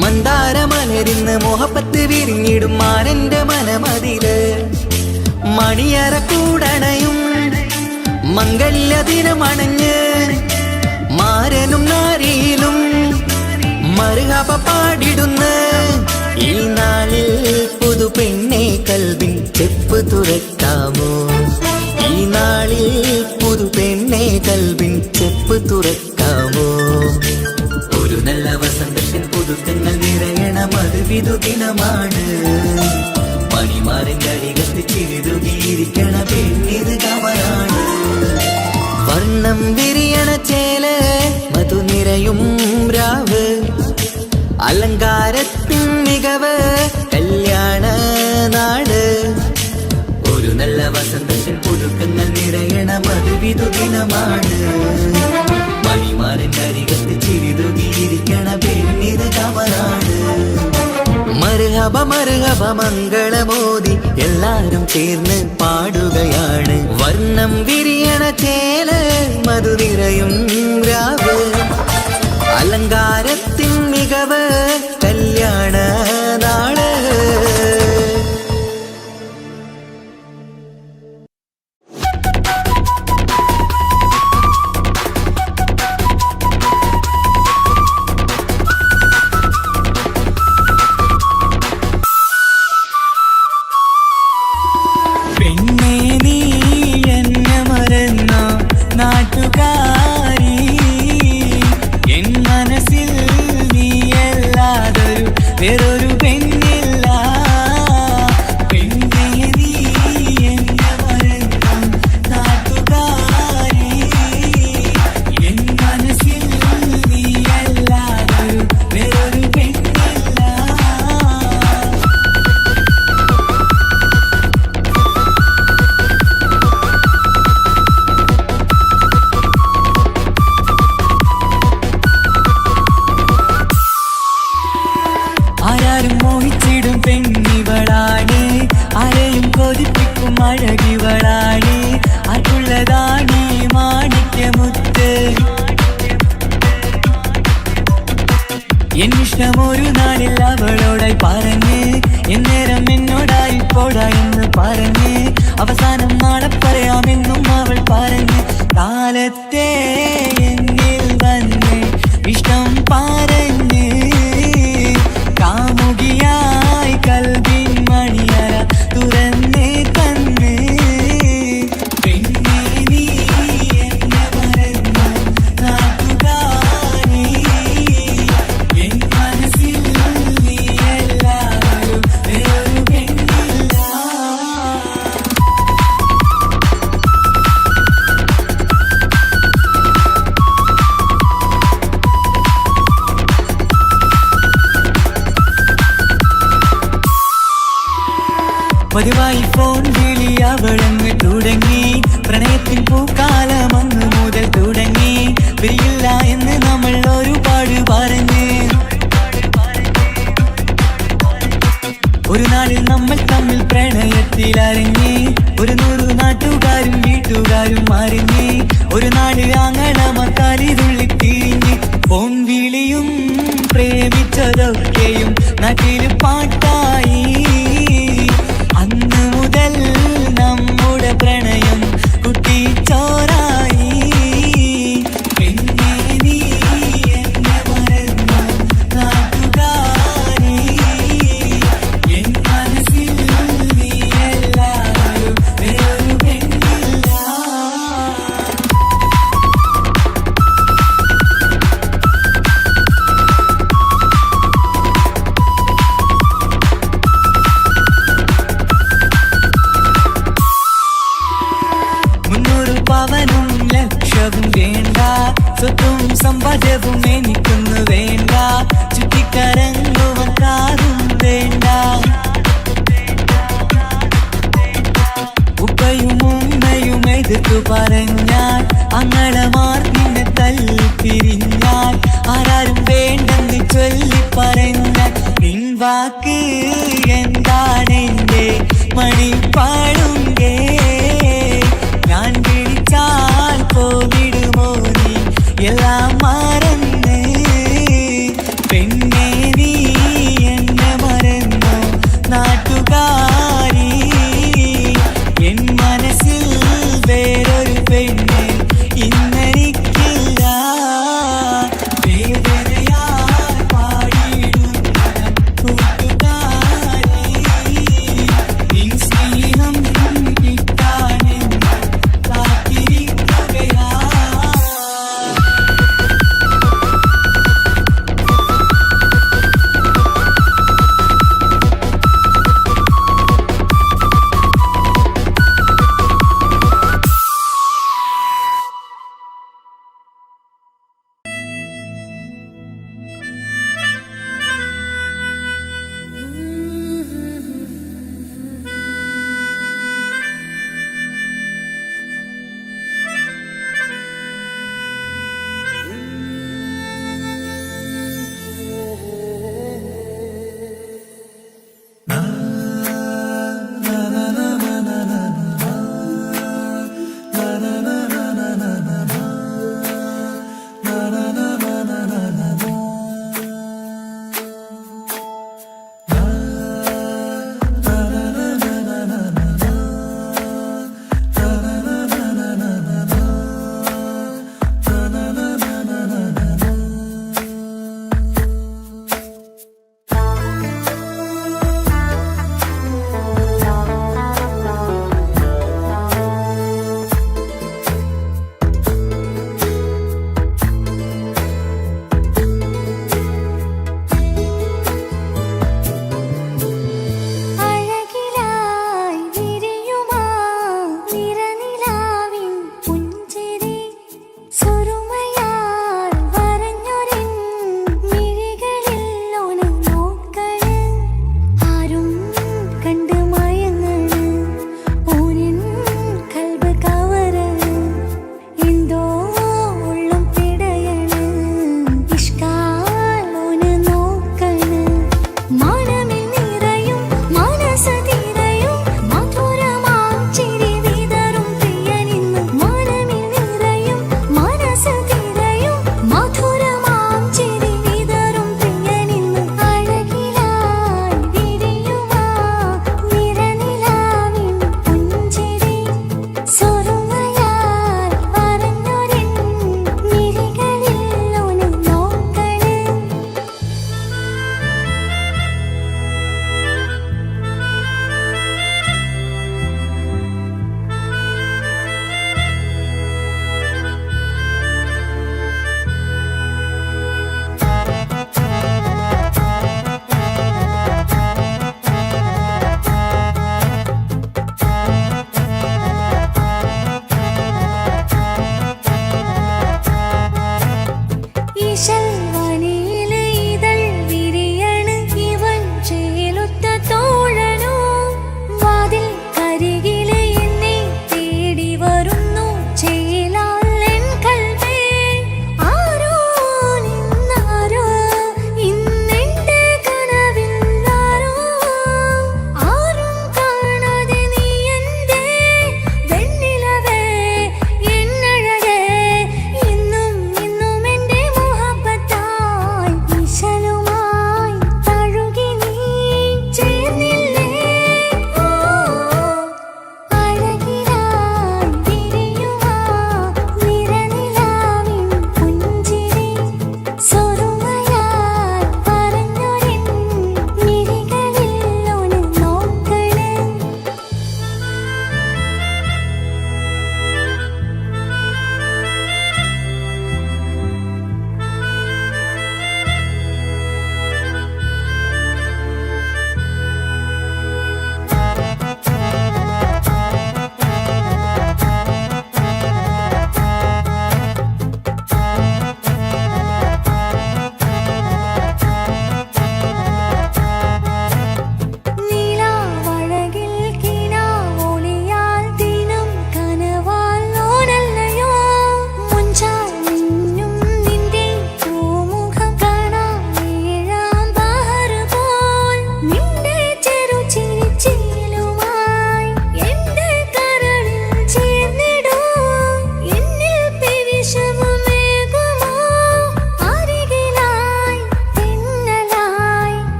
മന്ദാരമലരിന്ന് മോഹപ്പത്ത് വിരിഞ്ഞിടും മാനന്റെ മനമതില് മണിയറ കൂടണയും മംഗല്യദിനമണഞ്ഞ് മാരനും നാരിയിലും മർഹബ പാടിടുന്ന ഈ നാളിൽ പുതു പെണ്ണെ കൽവിൻ ചെപ്പ് തുറക്കാമോ ഈ നാളിൽ പുതു പെണ്ണെ കൽവിൻ ചെപ്പ് തുറക്കാമോ ഒരു നല്ല വസന്തത്തിൽ പുതുക്കങ്ങൾ നിറയണം അത് വിധുദിനമാണ് മണിമാരന്റെ അരികത്ത് ചിരിതുകീരിക്കണ പെണ്ണിത് കമലാണ് വർണ്ണം വിരിയണ ചേല മധു നിറയും രാവ് അലങ്കാരത്തിൻ മികവ് കല്യാണ നാട് ഒരു നല്ല വസന്തത്തിൽ പുതുക്കങ്ങൾ നിറയണം അത് വിധുദിനമാണ് മണിമാരന്റെ അരികത്ത് ചിരിതുകീരിക്കണ പെണ്ണിത് കമലാണ് മർഹബ മർഹബ മംഗളമോദി എല്ലാരും ചേർന്ന് പാടുകയാണ് വർണ്ണം വിരിയണ ചേല മധു നിറയും രാവ് അലങ്കാരത്തിൻ മികവ് കല്യാണ നാള് പെണ്ണേ നീ അവളാണ് ആർക്കുള്ളതാണ് മാണിക്യമുത്ത് എന്നിഷ്ടം ഒരു നാളിൽ അവളോടായി പറഞ്ഞ് എന്നേരം എന്നോടായി പോടാ എന്ന് പറഞ്ഞ് അവസാനം നാളെ പറയാമെന്നും അവൾ പറഞ്ഞ് കാലത്തെ എന്നിൽ വന്ന് ഇഷ്ടം പറഞ്ഞ് കാമുകിയായി കൽവിൻ മണിയറ തുറന്ന് തന്ന് പെണ്ണേ നീ എന്നെ മറന്നു നാട്ടുകാരി എൻ മനസ്സിൽ നീ എല്ലാവരും വേറൊരു പെണ്ണില്ല പതിവായി ഫോൺ വിളി അവളങ്ങ് തുടങ്ങി പ്രണയത്തിൻ പൂക്കാലം അന്ന് മുതൽ തുടങ്ങി പിരിയില്ല എന്ന് നമ്മൾ ഒരുപാട് പറഞ്ഞ് ഒരു നാളിൽ നമ്മൾ തമ്മിൽ പ്രണയത്തിലറിഞ്ഞ് 100 നാട്ടുകാരും വീട്ടുകാരും അറിഞ്ഞ് ഒരു നാട് ആങ്ങളമക്കാലിതുള്ളി തിരിഞ്ഞ് ഫോൺ വിളിയും പ്രേമിച്ചതൊക്കെയും നാട്ടിൽ പാട്ടായി അന്ന് മുതൽ നമ്മുടെ പ്രണയം കുട്ടിച്ചോറായി പെണ്ണേ നീ എന്നെ മറന്നു നാട്ടുകാരി എൻ മനസ്സിൽ നീ എല്ലാവരും വേറൊരു പെണ്ണില്ല പവനും ലക്ഷവും വേണ്ട സ്വത്തും സമ്പാദ്യവും എനിക്കൊന്നു വേണ്ട ചുറ്റിക്കറങ്ങുവാൻ കാറും വേണ്ട ഉപ്പയും ഉമ്മയും എതിർത്തു പറഞ്ഞാൽ അങ്ങളമാർ നിന്നെ തല്ലിപ്പിരിഞ്ഞാൽ ആരാരും വേണ്ടെന്ന് ചൊല്ലി പറഞ്ഞാൽ നിൻ വാക്ക് എന്താണെന്റെ മണിപ്പാടുങ്കേ ഞാൻ വിളിച്ചാൽ പോവിടുമോ നീ എല്ലാം മറന്ന് പെണ്ണേ നീ എന്നെ മറന്നു നാട്ടുകാരി എൻ മനസ്സിൽ വേറൊരു പെണ്ണ് ഇന്നെനിക്കില്ല വേദനയാൽ പാടിയിടുന്ന കൂട്ടുകാരി നിൻ സ്നേഹം കിട്ടാനെന്ന് കാത്തിരിക്കുകയാ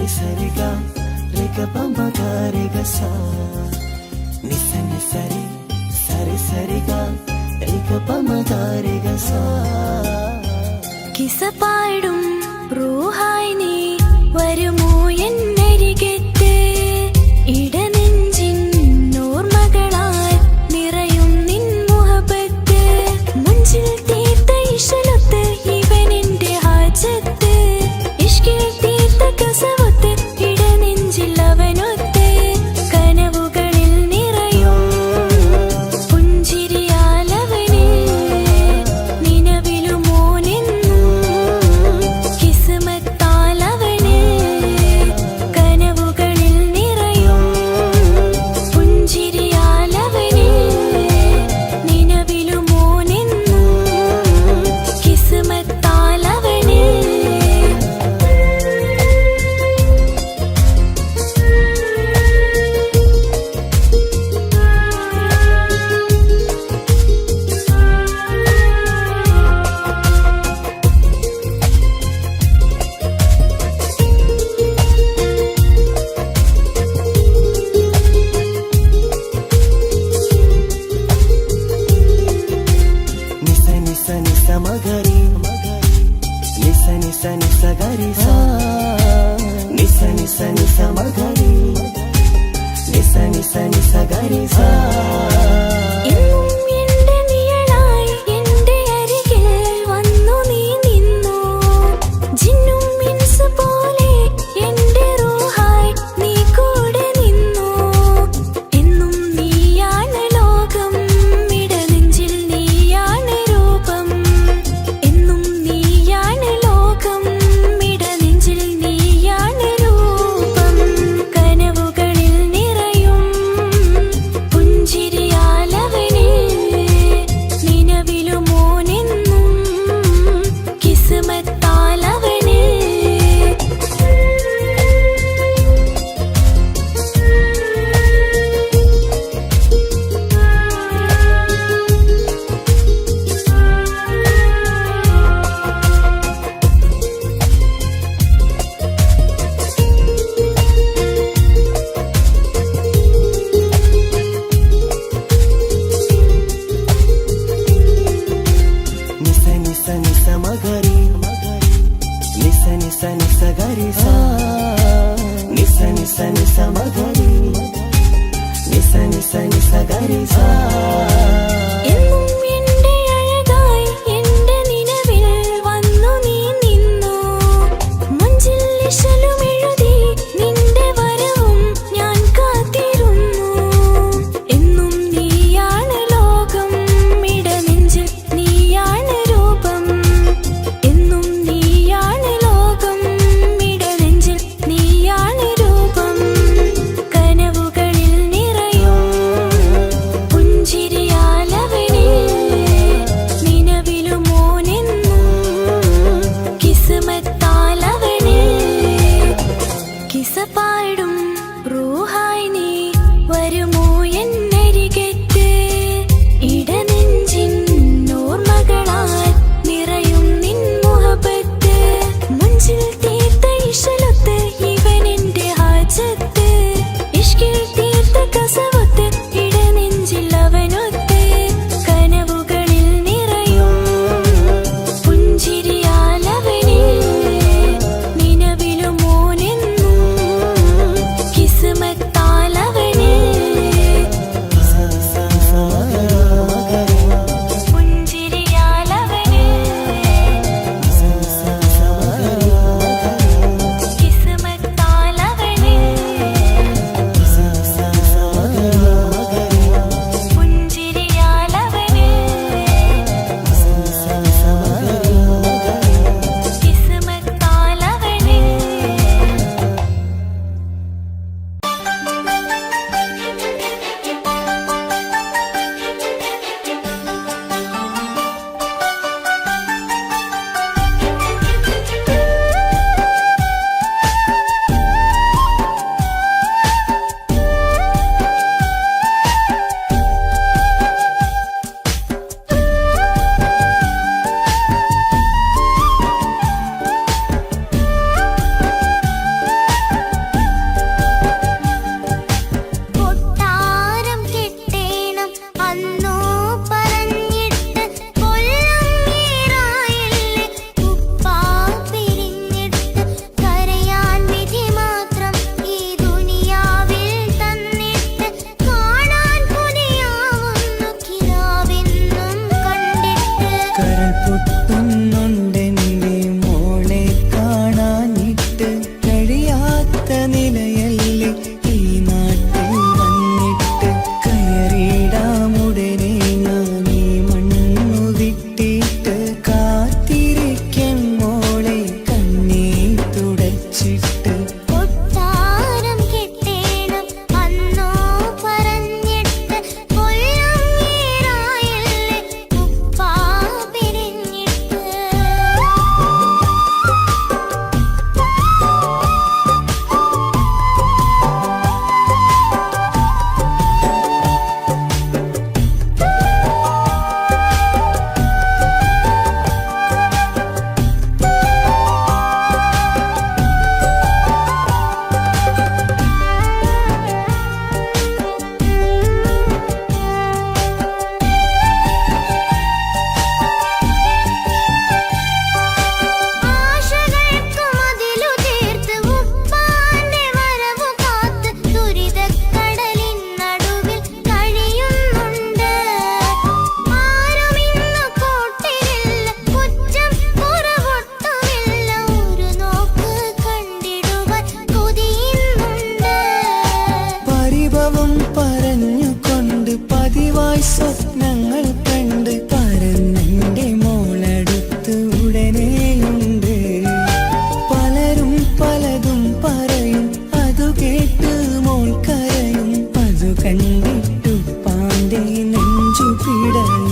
సరి సరిగా రిగ పమ రిగ సా నిస నిసరి సరి సరిగా రిగ పమ రిగ సా കിസപ്പാടും റൂഹായി നീ വരുമോ എന്നരികത്ത് ഇടനെഞ്ചിൻ ഓർമ്മകളാൽ നിറയും നിൻ മുഹബത്ത് മുഞ്ചിൽ തീർത്ത ഇശലൊത്ത് ഇവനെന്റെ ഹാജത്ത് ഇഷ്കിൽ തീർത്ത കസവത്ത് ഇടനെഞ്ചിൽ അവനൊത്ത് കനവുകളിൽ നിറയും പുഞ്ചിരിയാലവന് നിലവിലും കിസ്മത്താലവന് കനവുകളിൽ നിറയും പുഞ്ചിരിയാലവന് നിലവിലും കിസ്മത്താലവന് నిస నిస నిస మగరి నిస నిస నిస గరి సా నిస నిస నిస మగరి నిస నిస నిస గరి సా എന്നും എന്റെ നിഴലായി എന്റെ അരികിൽ വന്നു നീ നിന്നു ജിന്നും മിൻസ് പോലെ എന്റെ റൂഹായി നീ കൂടെ നിന്നു എന്നും നീയാണ് ലോകം ഇടനെഞ്ചിൽ നീയാണ് രൂപം എന്നും നീയാണ് ലോകം ഇടനെഞ്ചിൽ നീയാണ് രൂപം കനവുകളിൽ നിറയും പുഞ്ചിരിയാലവന് നിലവിലും കിസ്മത്താലവന് నిస నిస నిస మగరి నిస నిస నిస గరి సా నిస నిస నిస మగరి నిస నిస నిస గరి సా എന്നും എന്റെ അഴകായി എന്റെ നിലവിൽ വന്നു നീ നിന്നു മുഞ്ചിൽ ഇശലും എഴുതി നിന്റെ വരവും ഞാൻ കാത്തിരുന്നു എന്നും നീയാണ് ലോകം ഇടനെഞ്ചിൽ നീയാണ് രൂപം എന്നും നീയാണ് ലോകം ഇടനെഞ്ചിൽ നീയാണ് രൂപം കനവുകളിൽ നിറയും പുഞ്ചിരിയാലവന് നിലവിലും കിസ്മത്താലവന് കിസപ്പാടും റൂഹായി നീ വരുമോ എന്നരികത്ത് ഇടനെഞ്ചിൻ ഓർമ്മകളാൽ നിറയും നിൻ മുഹബത്ത് മുഞ്ചിൽ തീർത്ത ഇശലൊത്ത് ഇവനെന്റെ ഹാജത്ത് ഇഷ്കിൽ തീർത്ത കസവത്ത് ഇടനെഞ്ചിൽ അവനൊത്ത് കനവുകളിൽ നിറയും പുഞ്ചിരിയാലവന് നിലവിലും കിസ്മത്താലവന് സ്വപ്നങ്ങൾ കണ്ട് പറന്നെന്റെ മോളടുത്ത് ഉടനെയുണ്ട്. പലരും പലതും പറയും, അതു കേട്ട് മോൾ കരയും. അതു കണ്ടിട്ടു പാണ്ഡേ നെഞ്ചു പിടഞ്ഞു.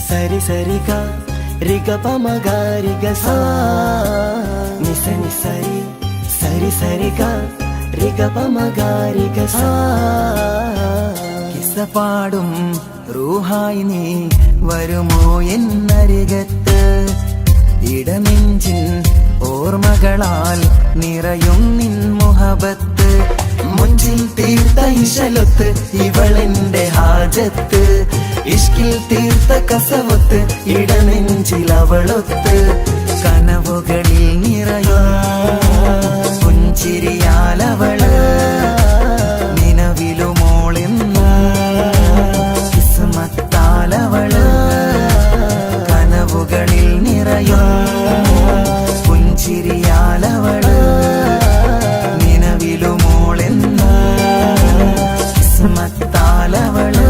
సరి సరిగా రిగ పమగ రిగ సా నిస నిసరి సరి సరిగా రిగ పమగ రిగ సా കിസ്സപാടും റൂഹായി നീ വരുമോ എന്നരികത്ത് ഇടനെഞ്ചിൻ ഓർമ്മകളാൽ നിറയും നിൻ മുഹബത്ത് മുഞ്ചിൽ തീർത്ത ഇശലൊത്ത് ഇവളെന്റെ ഹാജത്ത് ഇഷ്കിൽ തീർത്ത കസവത്ത് ഇടനെഞ്ചിൽ അവളൊത്ത് കനവുകളിൽ നിറയും പുഞ്ചിരിയാലവള് നിലവിലുമോളെന്നു കിസ്മത്താലവള് കനവുകളിൽ നിറയും പുഞ്ചിരിയാലവള് നിലവിലുമോളെന്നു കിസ്മത്താലവള്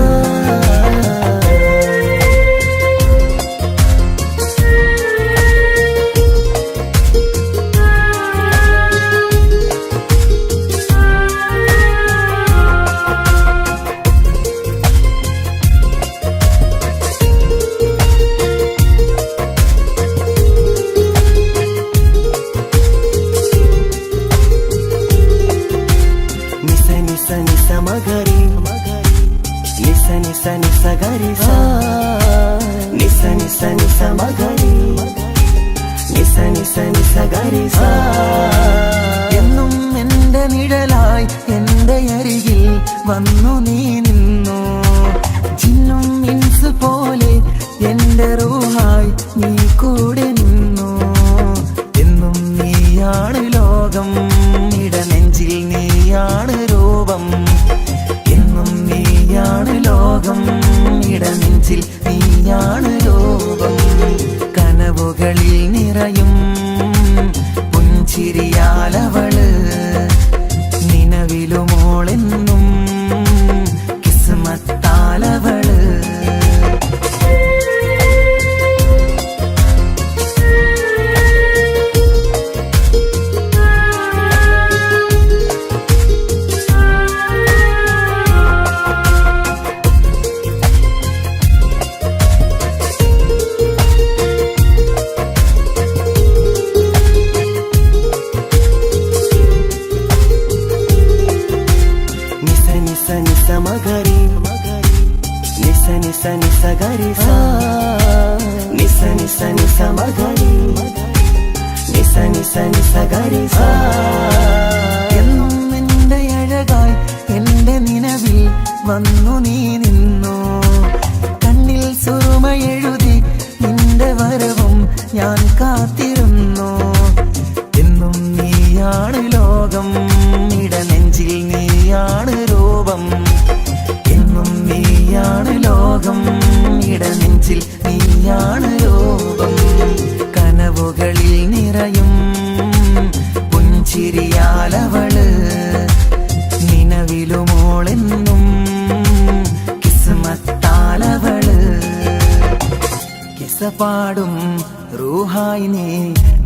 എന്നും എന്റെ നിഴലായി എന്റെ അരികിൽ വന്നു നീ നിന്നു ജിന്നും ഇൻസ് പോലെ മഗരി നിസ നിസ നിസ ഗരി സ നിസ നിസ നിസ മഗരി നിസ നിസ നിസ ഗരി സ എന്നും നിന്റെ അഴകായി എന്റെ നിലവിൽ വന്നു നീ നിന്നു കണ്ണിൽ സുറുമയെഴുതി നിന്റെ വരവും ഞാൻ കാത്തിരുന്നു എന്നും നീയാണ് ലോകം ഇടനെഞ്ചിൽ നീയാണ് രൂപം എന്നും നീയാണ് ലോകം ഇടനെഞ്ചിൽ നീയാണ് രൂപം കനവുകളിൽ നിറയും പുഞ്ചിരിയാലവള് നിലവിലുമോളെന്നും കിസ്മത്താലവള് കിസപാടും റൂഹായി നീ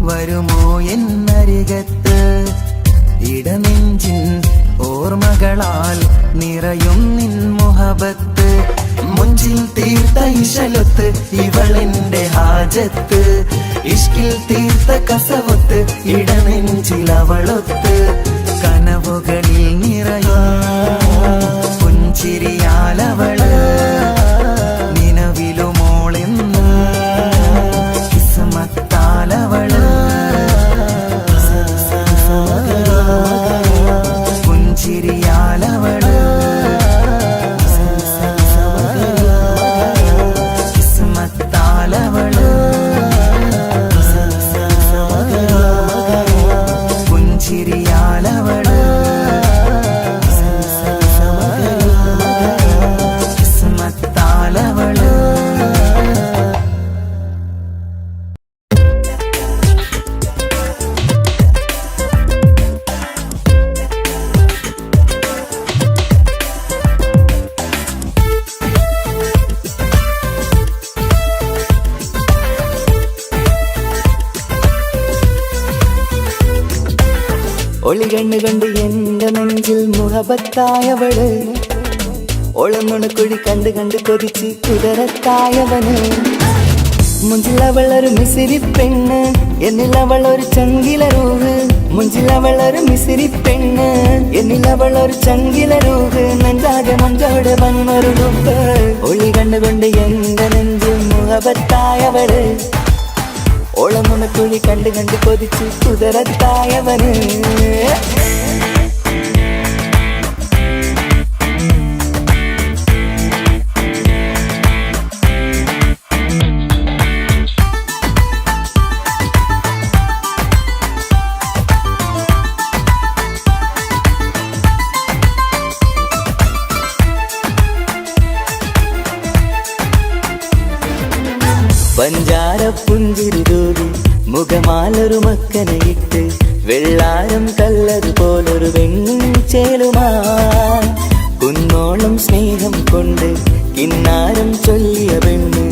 വരുമോ എന്നരികത്ത് ഇടനെഞ്ചിൻ ഓർമ്മകളാൽ നിറയും നിൻ മുഹബത്ത് മുഞ്ചിൽ തീർത്ത ഇശലൊത്ത് ഇവളെന്റെ ഹാജത്ത് ഇഷ്കിൽ തീർത്ത കസവത്ത് ഇടനെഞ്ചിൽ അവളൊത്ത് കനവുകളിൽ നിറയും പുഞ്ചിരിയാലവള് നിലവിലുമോളെന്ന് കിസ്മത്താലവള് പുഞ്ചിരിയാലവള് കിസ്മത്താലവള് പുഞ്ചിരിയാലവള് കിസ്മത്താലവള് ഒളികണ്ണ് കണ്ട് എന്റെ നെഞ്ചിൽ മുഹബത്തായവള് ഒളന്നുണക്കുഴി കണ്ട് കണ്ട് കൊതിച്ച് കുതിരത്തായവന് മുഞ്ചിലവളൊരു മിസിരി പെണ്ണ് എന്നിലവളൊരു ചങ്കിലരൂഹ് മുഞ്ചിലവളൊരു മിസിരി പെണ്ണ് എന്നിലവളൊരു ചങ്കിലരൂഹ് നെഞ്ചാകെ മഞ്ചോട് വന്നൊരു ലുക്ക് ഒളി കണ്ടുകൊണ്ട് എന്റെ നെഞ്ചിൽ മുഹബത്തായവള് ഓളമുണക്കുഴി കണ്ട് കണ്ട് കൊതിച്ച് കുതിരത്തായവന് പഞ്ചാര പുഞ്ചിരി തൂകി മുഖമാലൊരു മക്കനയിട്ട് വെള്ളാരം കല്ലതുപോലൊരു വെണ്ണും ചേലുമായി കുന്നോളം സ്നേഹം കൊണ്ട് കിന്നാരം ചൊല്ലിയ പെണ്ണ്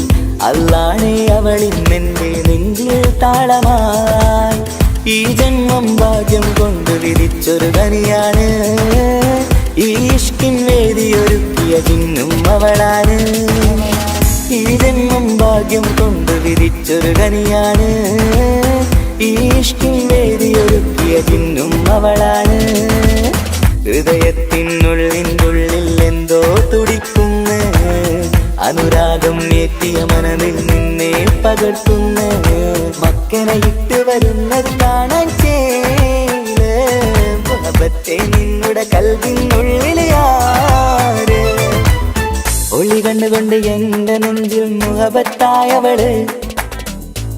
അല്ലാണേ അവളിന്നെന്റെ നെഞ്ചിൽ താളമായി ഈ ജന്മം ഭാഗ്യം കൊണ്ട് വിരിച്ചൊരു കനിയാണ് ഈ ഇഷ്കിൻ വേദിയൊരുക്കിയ ചിന്നും അവളാണ് ഈ ജന്മം ഭാഗ്യം കൊണ്ട് വിരിച്ചൊരു കനിയാണ് ഈ ഇഷ്കിൻ വേദിയൊരുക്കിയ ചിന്നും അവളാണ് ഹൃദയത്തിനുള്ളിൽ എന്തോ തുടിക്കുന്ന അനുരാഗം എത്തിയ മനതിൽ നിന്നെ പകർത്തുന്ന മക്കനെ ഇട്ട് വരുന്നത് കാണാൻ ചേല് മുഹബത്തെ നിന്നുടെ കൽവിനുള്ളിൽ ആര് ഒളി കണ്ടുകൊണ്ട് എന്റെ നെഞ്ചിൽ മുഹബത്തായവള്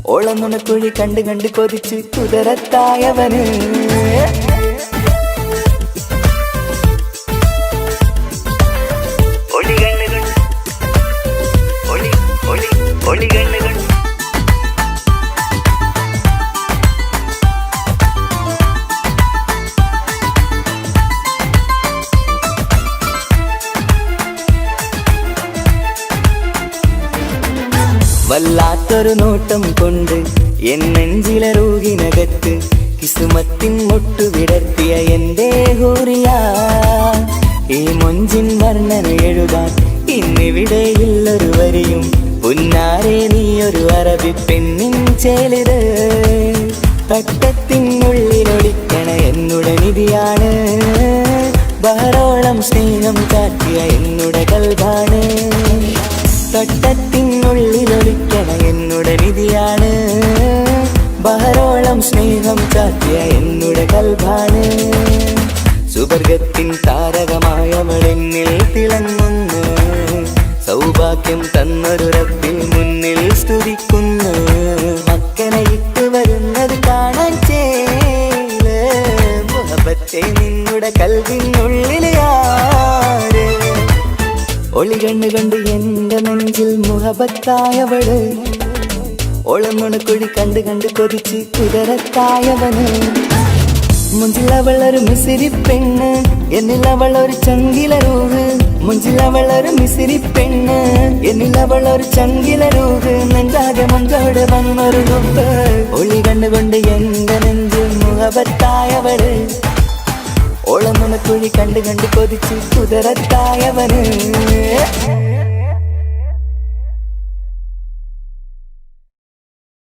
ഓളമുണക്കുഴി കണ്ട് കണ്ട് കൊതിച്ച് കുതിരത്തായവന് വല്ലാത്തൊരു നോട്ടം കൊണ്ട് എൻ നെഞ്ചിലെ റൂഹിനകത്ത് കിസുമത്തിൻ മുട്ടു വിടർത്തിയ എന്റെ ഹൂറിയ ഈ മൊഞ്ചിൻ വർണ്ണന എഴുതാൻ ഇന്നിവിടെയുള്ളൊരു വരിയും പുന്നാരെ നീയൊരു അറബി പെണ്ണിൻ ചേലിത് തട്ടത്തിനുള്ളിലൊളിക്കണ എന്നുടെ നിധിയാണ് ബഹറോളം സ്നേഹം കാട്ടിയ എന്നുടെ കൽബാണ് തൊട്ടത്തിനുള്ളിലൊളിക്കണ എന്നുടെ നിധിയാണ് ബഹരോളം സ്നേഹം കാട്ടിയ എന്നുടെ കൽബാണ് സുവർഗത്തിൻ താരകമായവളെന്നിൽ തിളങ്ങുന്നു സൗഭാഗ്യം തന്നൊരു റബ്ബിൽ മുന്നിൽ സ്തുതിക്കുന്നു മക്കനെ ഇട്ടു വരുന്നത് കാണാൻ ചേല് മുഹബത്തെ നിന്നുടെ കൽവിനുള്ളിൽ ആര് ഒളി കണ്ണുകൊണ്ട് എന്റെ നെഞ്ചിൽ മുഹബത്തായവള് ഒളമുണക്കുഴി കണ്ട് കണ്ട് കൊതിച്ച് കുതിരത്തായവന് മുഞ്ചിലവളൊരു മിസിരി പെണ്ണ് എന്നിലവളൊരു ചങ്കിലരൂഹ് മുഞ്ചിലവളൊരു മിസിരി പെണ്ണ് എന്നിലവളൊരു ചങ്കിലരൂഹ് നെഞ്ചാകെ മഞ്ചോട് വന്നൊരു ലുപ്പ് ഒളി കണ്ണുകൊണ്ട് എന്റെ നെഞ്ചിൽ മുഹബത്തായവള് ഓളമുണക്കുഴി കണ്ട് കണ്ട് കൊതിച്ച് കുതിരത്തായവന്